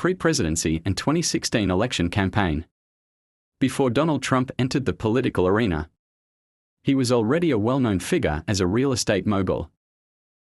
pre-presidency and 2016 election campaign. Before Donald Trump entered the political arena, he was already a well-known figure as a real estate mogul,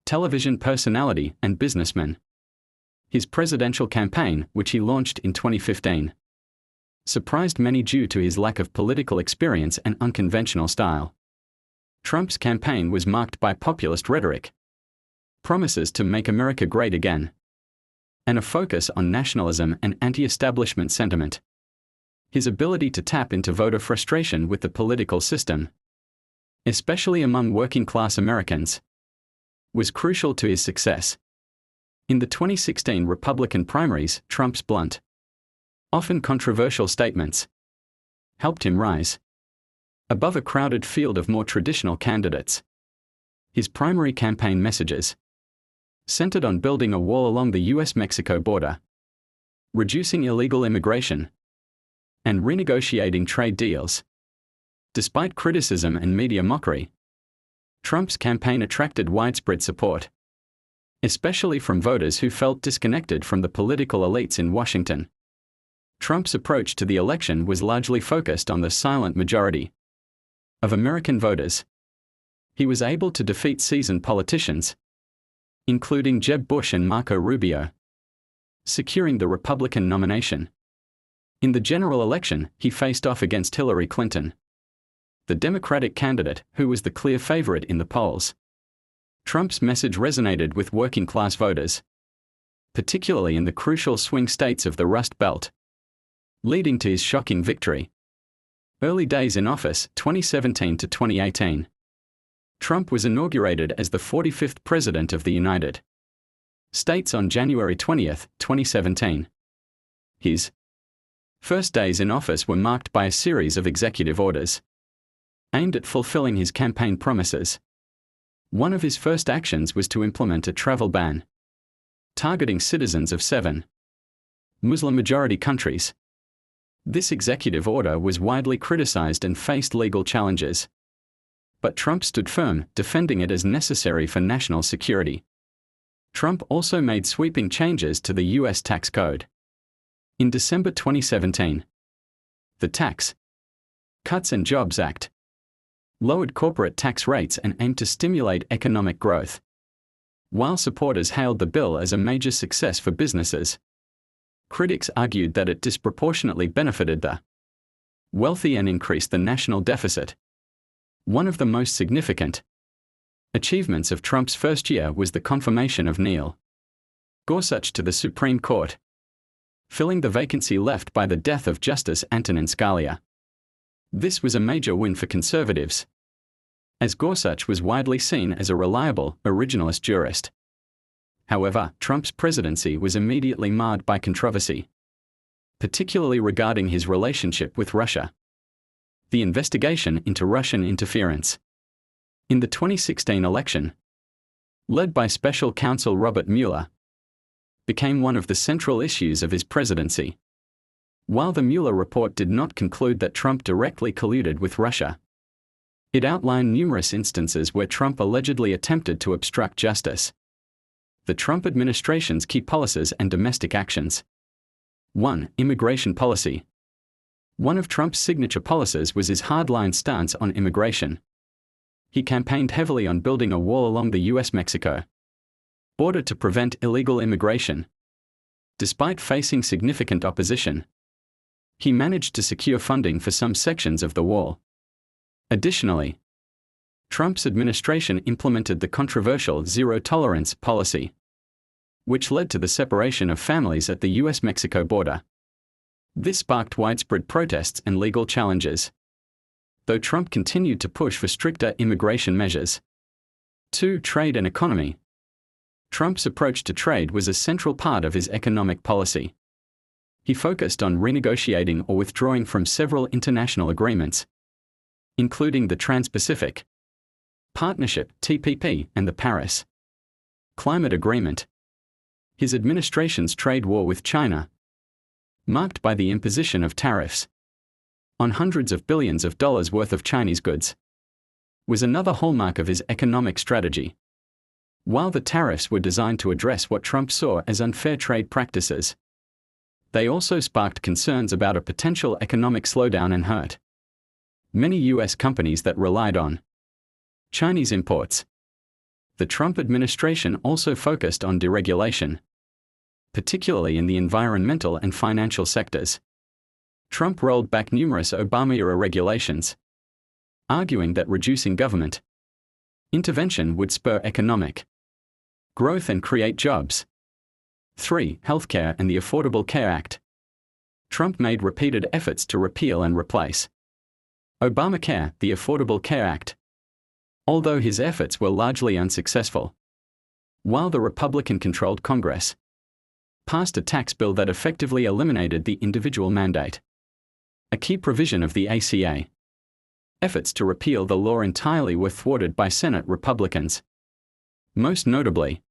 television personality, and businessman. His presidential campaign, which he launched in 2015, surprised many due to his lack of political experience and unconventional style. Trump's campaign was marked by populist rhetoric, promises to make America great again, and a focus on nationalism and anti-establishment sentiment. His ability to tap into voter frustration with the political system, especially among working-class Americans, was crucial to his success. In the 2016 Republican primaries, Trump's blunt, often controversial statements helped him rise above a crowded field of more traditional candidates. His primary campaign messages centered on building a wall along the US-Mexico border, reducing illegal immigration, and renegotiating trade deals. Despite criticism and media mockery, Trump's campaign attracted widespread support, especially from voters who felt disconnected from the political elites in Washington. Trump's approach to the election was largely focused on the silent majority of American voters. He was able to defeat seasoned politicians, including Jeb Bush and Marco Rubio, securing the Republican nomination. In the general election, he faced off against Hillary Clinton, the Democratic candidate, who was the clear favorite in the polls. Trump's message resonated with working-class voters, particularly in the crucial swing states of the Rust Belt, leading to his shocking victory. Early days in office, 2017 to 2018. Trump was inaugurated as the 45th President of the United States on January 20, 2017. His first days in office were marked by a series of executive orders aimed at fulfilling his campaign promises. One of his first actions was to implement a travel ban, targeting citizens of 7 Muslim-majority countries. This executive order was widely criticized and faced legal challenges, but Trump stood firm, defending it as necessary for national security. Trump also made sweeping changes to the U.S. tax code. In December 2017, the Tax Cuts and Jobs Act lowered corporate tax rates and aimed to stimulate economic growth. While supporters hailed the bill as a major success for businesses, critics argued that it disproportionately benefited the wealthy and increased the national deficit. One of the most significant achievements of Trump's first year was the confirmation of Neil Gorsuch to the Supreme Court, filling the vacancy left by the death of Justice Antonin Scalia. This was a major win for conservatives, as Gorsuch was widely seen as a reliable, originalist jurist. However, Trump's presidency was immediately marred by controversy, particularly regarding his relationship with Russia. The investigation into Russian interference in the 2016 election, led by special counsel Robert Mueller, became one of the central issues of his presidency. While the Mueller report did not conclude that Trump directly colluded with Russia, it outlined numerous instances where Trump allegedly attempted to obstruct justice. The Trump administration's key policies and domestic actions. 1. Immigration policy. One of Trump's signature policies was his hardline stance on immigration. He campaigned heavily on building a wall along the US-Mexico border to prevent illegal immigration. Despite facing significant opposition, he managed to secure funding for some sections of the wall. Additionally, Trump's administration implemented the controversial zero-tolerance policy, which led to the separation of families at the US-Mexico border. This sparked widespread protests and legal challenges, though Trump continued to push for stricter immigration measures. 2. Trade and economy. Trump's approach to trade was a central part of his economic policy. He focused on renegotiating or withdrawing from several international agreements, including the Trans-Pacific Partnership (TPP) and the Paris Climate Agreement. His administration's trade war with China, marked by the imposition of tariffs on hundreds of billions of dollars worth of Chinese goods, was another hallmark of his economic strategy. While the tariffs were designed to address what Trump saw as unfair trade practices, They also sparked concerns about a potential economic slowdown and hurt many U.S. companies that relied on Chinese imports. The Trump administration also focused on deregulation, particularly in the environmental and financial sectors. Trump rolled back numerous Obama-era regulations, arguing that reducing government intervention would spur economic growth and create jobs. 3. Healthcare and the Affordable Care Act. Trump made repeated efforts to repeal and replace Obamacare, the Affordable Care Act, although his efforts were largely unsuccessful. While the Republican-controlled Congress passed a tax bill that effectively eliminated the individual mandate, a key provision of the ACA, efforts to repeal the law entirely were thwarted by Senate Republicans. Most notably,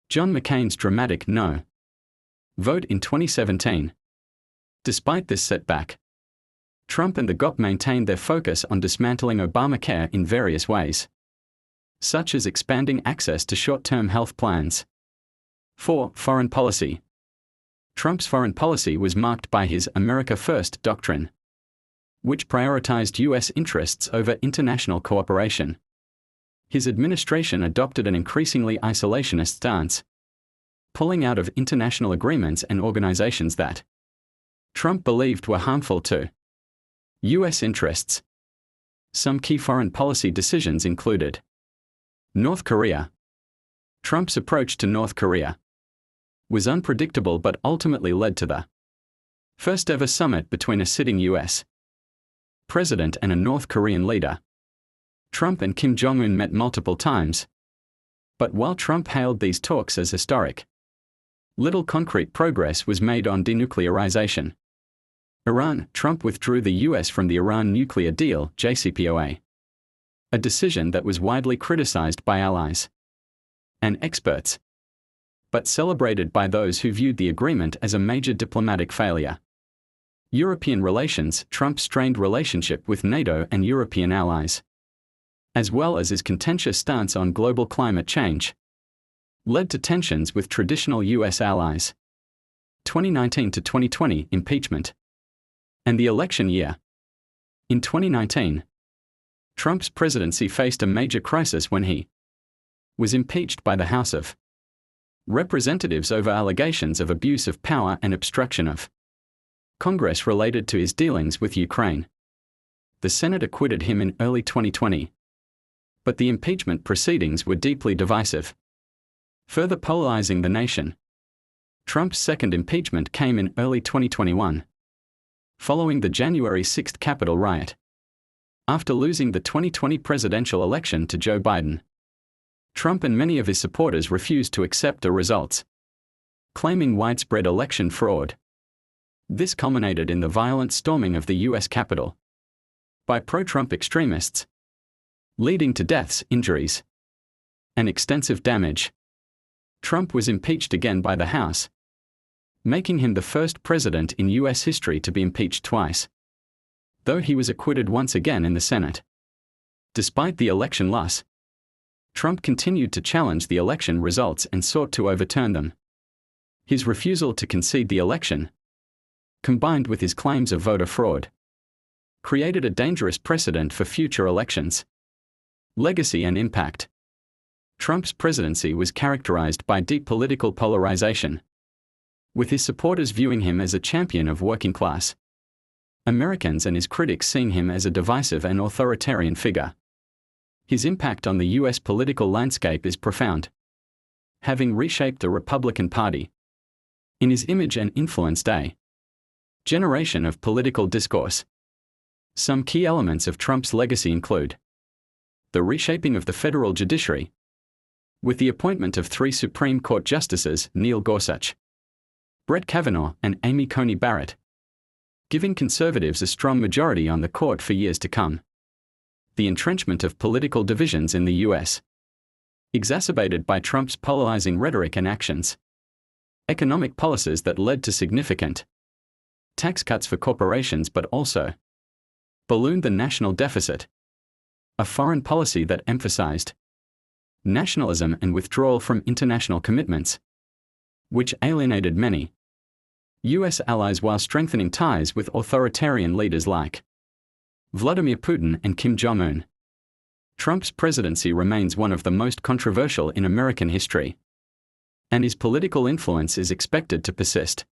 John McCain's dramatic no vote in 2017. Despite this setback, Trump and the GOP maintained their focus on dismantling Obamacare in various ways, such as expanding access to short-term health plans. 4. Foreign policy. Trump's foreign policy was marked by his America First doctrine, which prioritized U.S. interests over international cooperation. His administration adopted an increasingly isolationist stance, pulling out of international agreements and organizations that Trump believed were harmful to U.S. interests. Some key foreign policy decisions included North Korea. Trump's approach to North Korea was unpredictable but ultimately led to the first-ever summit between a sitting U.S. president and a North Korean leader. Trump and Kim Jong-un met multiple times, but while Trump hailed these talks as historic, little concrete progress was made on denuclearization. Iran. Trump withdrew the U.S. from the Iran nuclear deal, JCPOA, a decision that was widely criticized by allies and experts, but celebrated by those who viewed the agreement as a major diplomatic failure. European relations. Trump's strained relationship with NATO and European allies, as well as his contentious stance on global climate change, led to tensions with traditional U.S. allies. 2019 to 2020 impeachment and the election year. In 2019, Trump's presidency faced a major crisis when he was impeached by the House of Representatives over allegations of abuse of power and obstruction of Congress related to his dealings with Ukraine. The Senate acquitted him in early 2020, but the impeachment proceedings were deeply divisive, further polarizing the nation. Trump's second impeachment came in early 2021, following the January 6 Capitol riot. After losing the 2020 presidential election to Joe Biden, Trump and many of his supporters refused to accept the results, claiming widespread election fraud. This culminated in the violent storming of the U.S. Capitol by pro-Trump extremists, leading to deaths, injuries, and extensive damage. Trump was impeached again by the House, making him the first president in U.S. history to be impeached twice, though he was acquitted once again in the Senate. Despite the election loss, Trump continued to challenge the election results and sought to overturn them. His refusal to concede the election, combined with his claims of voter fraud, created a dangerous precedent for future elections. Legacy and impact. Trump's presidency was characterized by deep political polarization, with his supporters viewing him as a champion of working-class Americans and his critics seeing him as a divisive and authoritarian figure. His impact on the U.S. political landscape is profound, having reshaped the Republican Party in his image and influenced a generation of political discourse. Some key elements of Trump's legacy include the reshaping of the federal judiciary, with the appointment of 3 Supreme Court justices, Neil Gorsuch, Brett Kavanaugh, and Amy Coney Barrett, giving conservatives a strong majority on the court for years to come. The entrenchment of political divisions in the U.S., exacerbated by Trump's polarizing rhetoric and actions. Economic policies that led to significant tax cuts for corporations but also ballooned the national deficit. A foreign policy that emphasized nationalism and withdrawal from international commitments, which alienated many US allies while strengthening ties with authoritarian leaders like Vladimir Putin and Kim Jong-un. Trump's presidency remains one of the most controversial in American history, and his political influence is expected to persist.